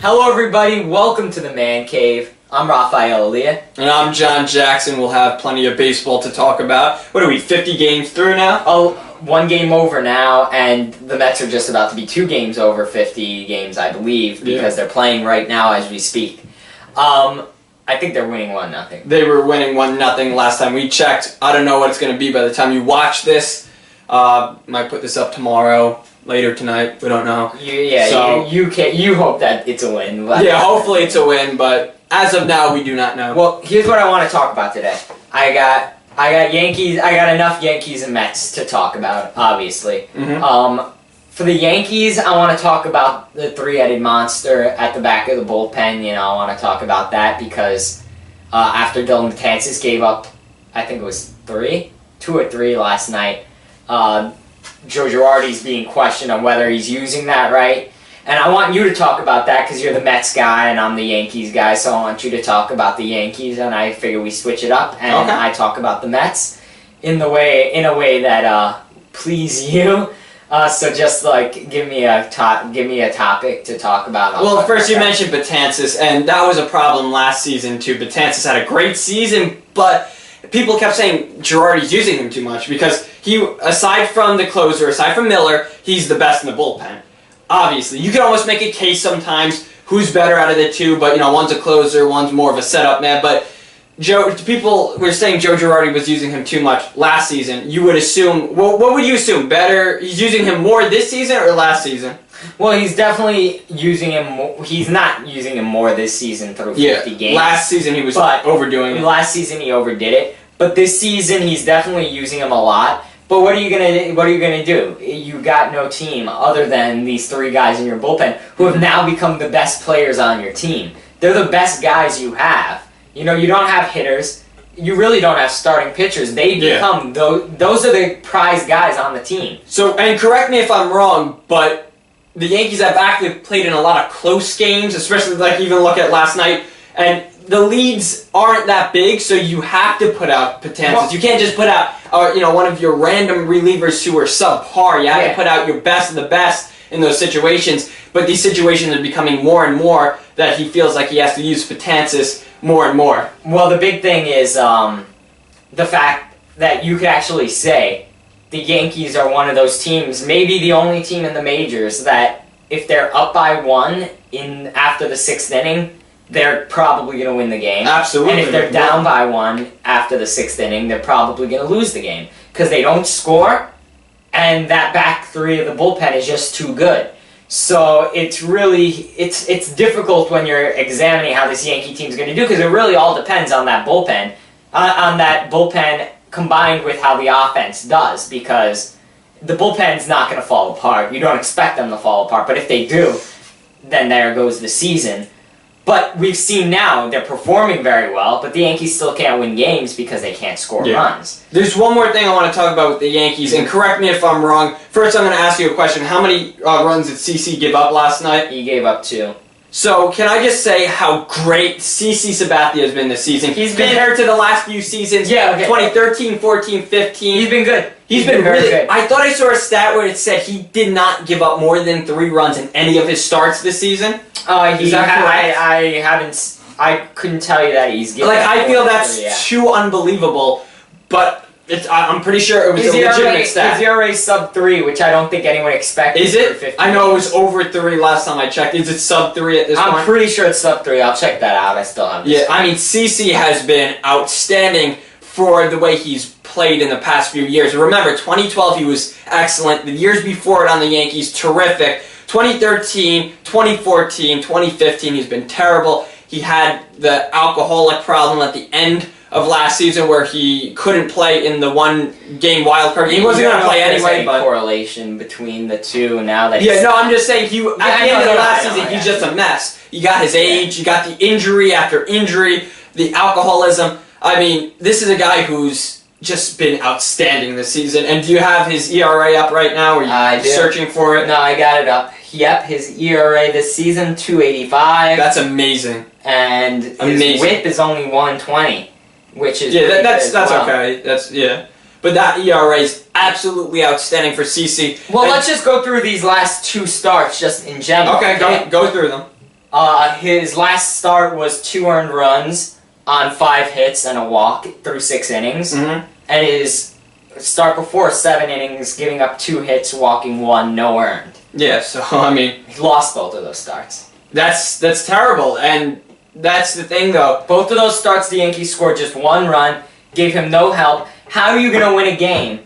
Hello everybody, welcome to the Man Cave. I'm Rafael Elia. And I'm John Jackson. We'll have plenty of baseball to talk about. What are we, 50 games through now? Oh, one game over now, and the Mets are just about to be 2 games over 50 games, I believe, because they're playing right now as we speak. I think they're winning 1-0. They were winning 1-0 last time we checked. I don't know what it's going to be by the time you watch this. Might put this up tomorrow, later tonight. We don't know. You hope that it's a win. Yeah, hopefully it's a win, but as of now, we do not know. Well, here's what I want to talk about today. I got Yankees. I got enough Yankees and Mets to talk about, obviously. Mm-hmm. For the Yankees, I want to talk about the three-headed monster at the back of the bullpen. I want to talk about that because after Dylan Betances gave up, I think it was 2 or 3 last night, Joe Girardi's being questioned on whether he's using that right. And I want you to talk about that because you're the Mets guy and I'm the Yankees guy, so I want you to talk about the Yankees, and I figure we switch it up and I talk about the Mets in a way that please you. So just give me a topic to talk about. Well, first you mentioned Betances, and that was a problem last season too. Betances had a great season, but people kept saying Girardi's using him too much because he, aside from the closer, aside from Miller, he's the best in the bullpen. Obviously, you can almost make a case sometimes who's better out of the two, but one's a closer, one's more of a setup man. But people were saying Joe Girardi was using him too much last season. You would assume, what would you assume? Better, he's using him more this season or last season? Well, he's definitely using him more. He's not using him more this season through 50 games. Last season he was overdoing it. Last season he overdid it, but this season he's definitely using him a lot. But what are you gonna do? You got no team other than these 3 guys in your bullpen who have now become the best players on your team. They're the best guys you have. You don't have hitters. You really don't have starting pitchers. They become those are the prize guys on the team. So, and correct me if I'm wrong, but the Yankees have actually played in a lot of close games, especially even look at last night, and the leads aren't that big, so you have to put out Betances. Well, you can't just put out one of your random relievers who are subpar. You have to put out your best of the best in those situations. But these situations are becoming more and more that he feels like he has to use Betances more and more. Well, the big thing is the fact that you could actually say the Yankees are one of those teams, maybe the only team in the majors, that if they're up by 1 after the 6th inning, they're probably going to win the game. Absolutely. And if they're down by 1 after the 6th inning, they're probably going to lose the game because they don't score, and that back 3 of the bullpen is just too good. So it's it's difficult when you're examining how this Yankee team's going to do because it really all depends on that bullpen, combined with how the offense does, because the bullpen's not going to fall apart. You don't expect them to fall apart, but if they do, then there goes the season. But we've seen now they're performing very well, but the Yankees still can't win games because they can't score runs. There's one more thing I want to talk about with the Yankees, and correct me if I'm wrong. First, I'm going to ask you a question. How many runs did CC give up last night? He gave up 2. So, can I just say how great CC Sabathia has been this season? Compared to the last few seasons, 2013, 14, 15. He's been good. He's been very really good. I thought I saw a stat where it said he did not give up more than 3 runs in any of his starts this season. Is that correct? I couldn't tell you that he's given. I feel that's too unbelievable, but I'm pretty sure it was a legitimate stat. His ERA sub 3, which I don't think anyone expected. Is it? I know it was over 3 last time I checked. Is it sub 3 at this point? I'm pretty sure it's sub 3. I'll check that out. I still have this. Yeah, I mean, CC has been outstanding for the way he's played in the past few years. Remember, 2012 he was excellent. The years before it on the Yankees, terrific. 2013, 2014, 2015, he's been terrible. He had the alcoholic problem at the end of last season where he couldn't play in the 1-game wild card. He wasn't going to play anyway. But correlation between the two now that I'm just saying at the end of the last season he's just a mess. You got his age, you got the injury after injury, the alcoholism. I mean, this is a guy who's just been outstanding this season. And do you have his ERA up right now? Are you searching for it? No, I got it up. Yep, his ERA this season, 2.85. That's amazing. And his whip is only 1.20, which is that's okay. But that ERA is absolutely outstanding for CC. Well, let's just go through these last 2 starts just in general. Okay, go through them. His last start was 2 earned runs on 5 hits and a walk through 6 innings. Mm-hmm. And his start before 7 innings, giving up 2 hits, walking 1, no earned. Yeah, so, I mean... He lost both of those starts. That's terrible, and that's the thing, though. Both of those starts, the Yankees scored just 1 run, gave him no help. How are you going to win a game?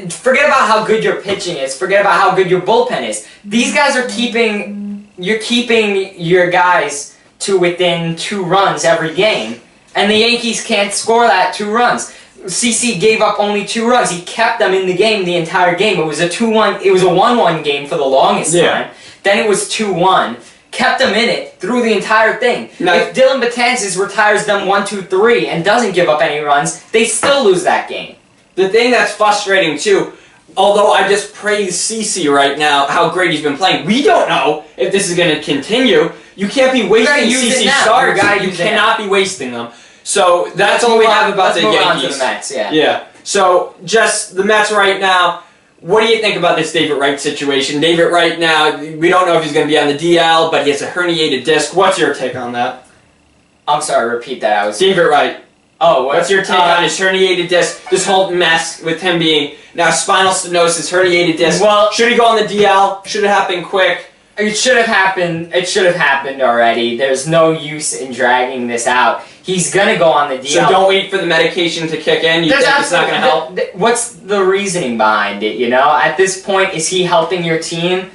Forget about how good your pitching is. Forget about how good your bullpen is. These guys are keeping your guys to within 2 runs every game, and the Yankees can't score that 2 runs. CC gave up only 2 runs. He kept them in the game the entire game. It was a 2-1. It was a 1-1 game for the longest time. Then it was 2-1. Kept them in it through the entire thing. Now, if Dylan Betances retires them 1-2-3 and doesn't give up any runs, they still lose that game. The thing that's frustrating, too, although I just praise CC right now, how great he's been playing, we don't know if this is going to continue. You can't be wasting CC starts. You cannot be wasting them. So that's all we have about the Yankees. On to the Mets, Yeah. So just the Mets right now. What do you think about this David Wright situation? David Wright now, we don't know if he's going to be on the DL, but he has a herniated disc. What's your take on that? I'm sorry, repeat that. David Wright. Oh, what's your take on his herniated disc? This whole mess with him being now spinal stenosis, herniated disc. Well, should he go on the DL? Should it happen quick? It should have happened. It should have happened already. There's no use in dragging this out. He's gonna go on the DL. So don't wait for the medication to kick in. You think it's not gonna help? What's the reasoning behind it? You know, at this point, is he helping your team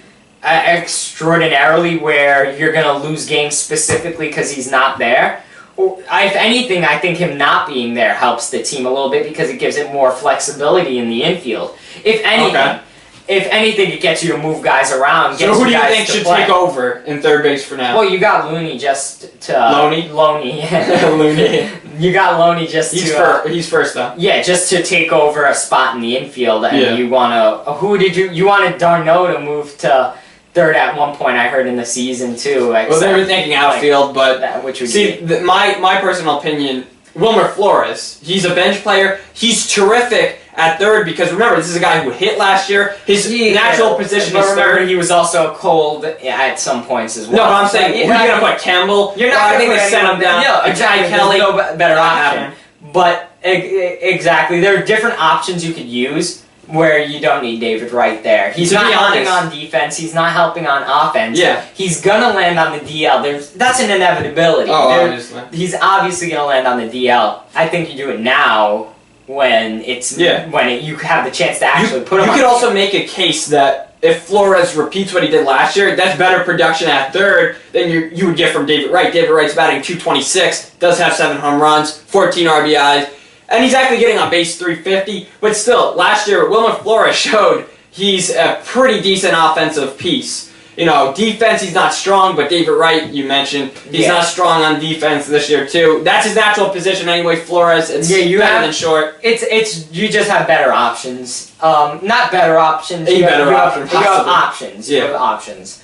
extraordinarily, where you're gonna lose games specifically because he's not there? If anything, I think him not being there helps the team a little bit because it gives it more flexibility in the infield. If anything, it gets you to move guys around. So who do you think should take over in third base for now? Well, you got Looney just to... Loney, yeah. Looney. You got Loney just He's first, though. Yeah, just to take over a spot in the infield. And you want to... You wanted Darno to move to third at one point, I heard, in the season, too. Well, they were thinking outfield, but... Which would see, my personal opinion... Wilmer Flores, he's a bench player. He's terrific at third because, remember, this is a guy who hit last year. His natural position is third. He was also cold at some points as well. No, but I'm saying, who are you going to put? Campbell? You're not going to send him down. No, exactly. There's no better option. But, exactly, there are different options you could use where you don't need David Wright there. He's not helping on defense. He's not helping on offense. Yeah. He's going to land on the DL. That's an inevitability. Obviously. He's obviously going to land on the DL. I think you do it now when you have the chance to actually put him on. You could also make a case that if Flores repeats what he did last year, that's better production at third than you would get from David Wright. David Wright's batting .226, does have 7 home runs, 14 RBIs. And he's actually getting on base .350, but still, last year, Wilmer Flores showed he's a pretty decent offensive piece. You know, defense, he's not strong, but David Wright, you mentioned, he's not strong on defense this year, too. That's his natural position anyway, Flores. It's better than short. You just have better options. Not better options. You have options. You have options.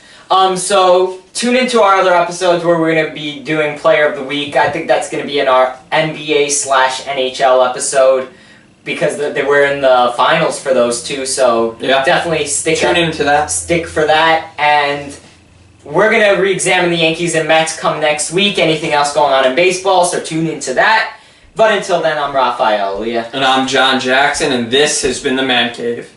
So tune into our other episodes where we're going to be doing Player of the Week. I think that's going to be in our NBA/NHL episode because we're in the finals for those two. So definitely tune into that. Stick for that. And we're going to re-examine the Yankees and Mets come next week. Anything else going on in baseball, so tune into that. But until then, I'm Raphael Leah. And I'm John Jackson, and this has been The Man Cave.